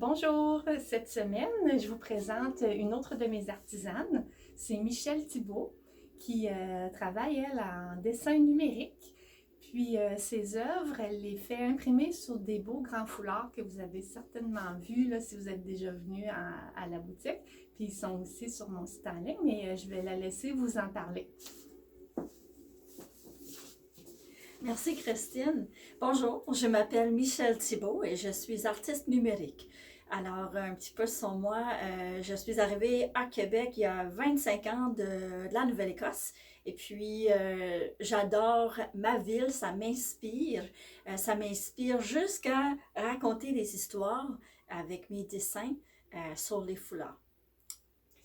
Bonjour, cette semaine, je vous présente une autre de mes artisanes. C'est Michèle Thibault qui travaille, elle, en dessin numérique. Puis ses œuvres, elle les fait imprimer sur des beaux grands foulards que vous avez certainement vus là, si vous êtes déjà venu à la boutique. Puis ils sont aussi sur mon site en ligne, mais je vais la laisser vous en parler. Merci Christine. Bonjour, je m'appelle Michèle Thibault et je suis artiste numérique. Alors, un petit peu sur moi, je suis arrivée à Québec il y a 25 ans de la Nouvelle-Écosse. Et puis, j'adore ma ville, ça m'inspire. Ça m'inspire jusqu'à raconter des histoires avec mes dessins sur les foulards.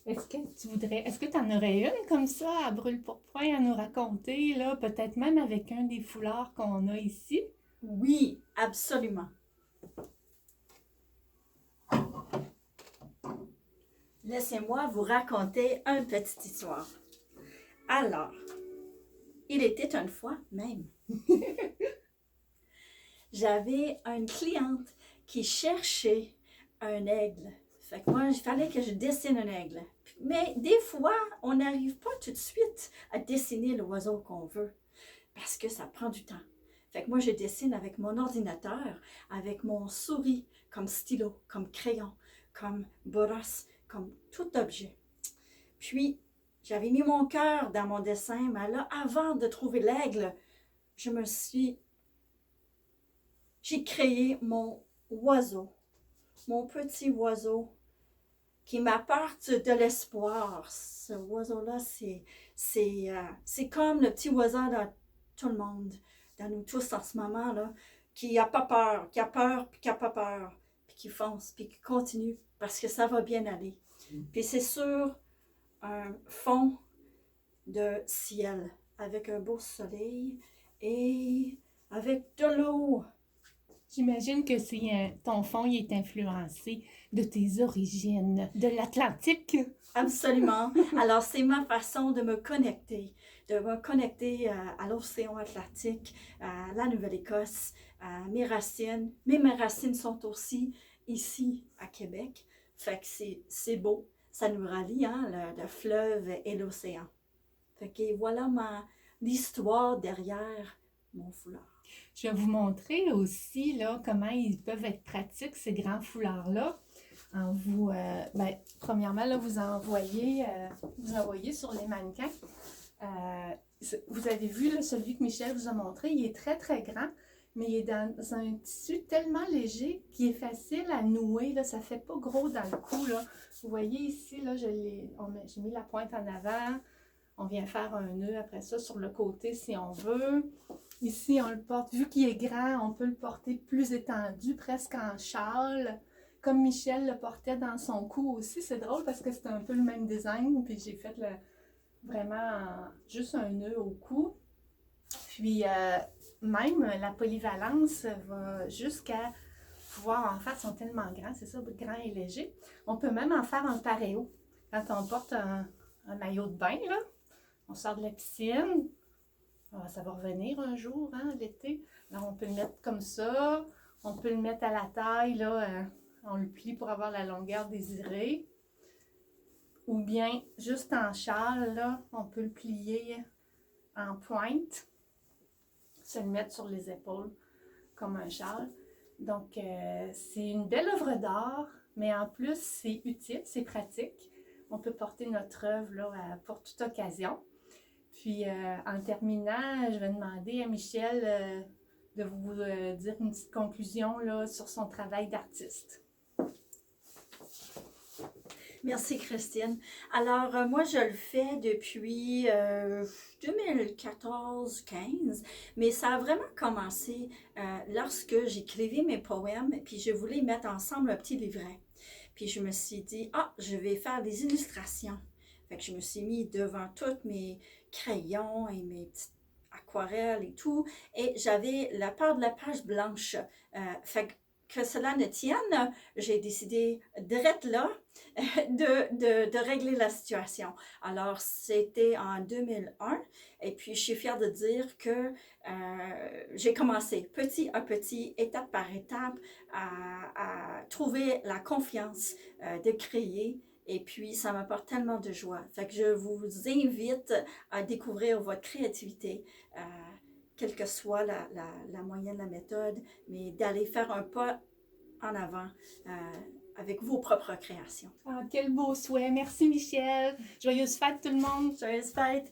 Est-ce que tu en aurais une comme ça à brûle-pourpoint à nous raconter, là, peut-être même avec un des foulards qu'on a ici? Oui, absolument. Laissez-moi vous raconter une petite histoire. Alors, il était une fois même. J'avais une cliente qui cherchait un aigle. Fait que moi, il fallait que je dessine un aigle. Mais des fois, on n'arrive pas tout de suite à dessiner l'oiseau qu'on veut parce que ça prend du temps. Fait que moi, je dessine avec mon ordinateur, avec mon souris, comme stylo, comme crayon, comme brosse, comme tout objet. Puis, j'avais mis mon cœur dans mon dessin, mais là, avant de trouver l'aigle, je me suis... J'ai créé mon oiseau, mon petit oiseau qui m'apporte de l'espoir. Ce oiseau-là, c'est comme le petit oiseau dans tout le monde, dans nous tous en ce moment, là, qui n'a pas peur, qui a peur, puis qui n'a pas peur, puis qui fonce, puis qui continue, parce que ça va bien aller. Puis c'est sur un fond de ciel, avec un beau soleil et avec de l'eau. J'imagine que ton fond il est influencé de tes origines, de l'Atlantique. Absolument. Alors, c'est ma façon de me connecter à l'océan Atlantique, à la Nouvelle-Écosse, à mes racines. Mais mes racines sont aussi ici, à Québec. Fait que c'est beau. Ça nous rallie, hein, le fleuve et l'océan. Fait que voilà l'histoire derrière mon foulard. Je vais vous montrer aussi là, comment ils peuvent être pratiques, ces grands foulards-là. Premièrement, là, vous envoyez sur les mannequins. Vous avez vu là, celui que Michel vous a montré, il est très très grand, mais il est dans un tissu tellement léger qu'il est facile à nouer. Là, ça ne fait pas gros dans le cou. Là. Vous voyez ici, là, j'ai mis la pointe en avant. On vient faire un nœud après ça sur le côté si on veut. Ici, on le porte, vu qu'il est grand, on peut le porter plus étendu, presque en châle. Comme Michel le portait dans son cou aussi. C'est drôle parce que c'est un peu le même design. Puis j'ai fait vraiment juste un nœud au cou. Puis même la polyvalence va jusqu'à pouvoir en faire, ils sont tellement grands, c'est ça, grand et léger. On peut même en faire un paréo. Quand on porte un maillot de bain, là, on sort de la piscine, ça va revenir un jour, hein, l'été. Alors, on peut le mettre comme ça, on peut le mettre à la taille, là, on le plie pour avoir la longueur désirée. Ou bien, juste en châle, là, on peut le plier en pointe, se le mettre sur les épaules comme un châle. Donc, c'est une belle œuvre d'art, mais en plus, c'est utile, c'est pratique. On peut porter notre œuvre là, pour toute occasion. Puis, en terminant, je vais demander à Michel de vous dire une petite conclusion là, sur son travail d'artiste. Merci Christine. Alors, moi, je le fais depuis 2014-15, mais ça a vraiment commencé lorsque j'écrivais mes poèmes, puis je voulais mettre ensemble un petit livret. Puis je me suis dit, je vais faire des illustrations. Fait que je me suis mis devant tous mes crayons et mes petites aquarelles et tout, et j'avais la part de la page blanche. Fait que que cela ne tienne, j'ai décidé direct là de régler la situation. Alors, c'était en 2001 et puis je suis fière de dire que j'ai commencé petit à petit, étape par étape, à trouver la confiance de créer. Et puis, ça m'apporte tellement de joie. Fait que je vous invite à découvrir votre créativité, quelle que soit la moyenne, la méthode, mais d'aller faire un pas en avant avec vos propres créations. Ah, quel beau souhait. Merci, Michel. Joyeuse fête, tout le monde. Joyeuse fête!